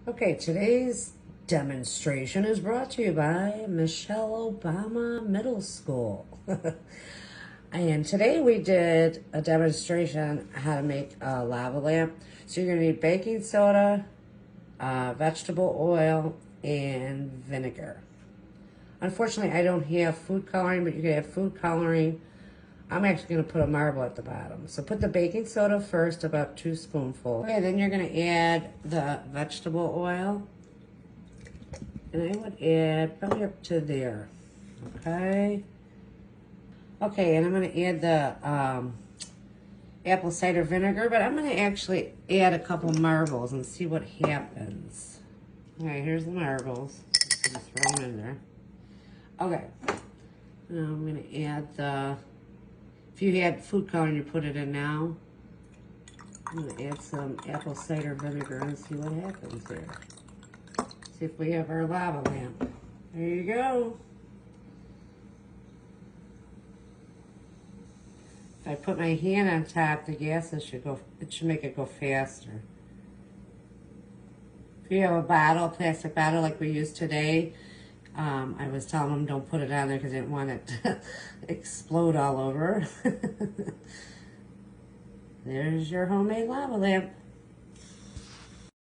Okay, today's demonstration is brought to you by Michelle Obama Middle School. And today we did a demonstration how to make a lava lamp. So you're gonna need baking soda, vegetable oil, and vinegar. Unfortunately, I don't have food coloring, but you can have food coloring. I'm actually going to put a marble at the bottom. So put the baking soda first, about 2 spoonfuls. Okay, then you're going to add the vegetable oil. And I would add probably up to there. Okay. Okay, and I'm going to add the apple cider vinegar, but I'm going to actually add a couple marbles and see what happens. All right, here's the marbles. Just throw them in there. Okay. Now I'm going to add the... If you had food coloring, you put it in now. I'm going to add some apple cider vinegar and see what happens here. See if we have our lava lamp. There you go. If I put my hand on top, the gases should go, it should make it go faster. If you have a bottle, plastic bottle like we use today, I was telling them don't put it on there because I didn't want it to explode all over. There's your homemade lava lamp.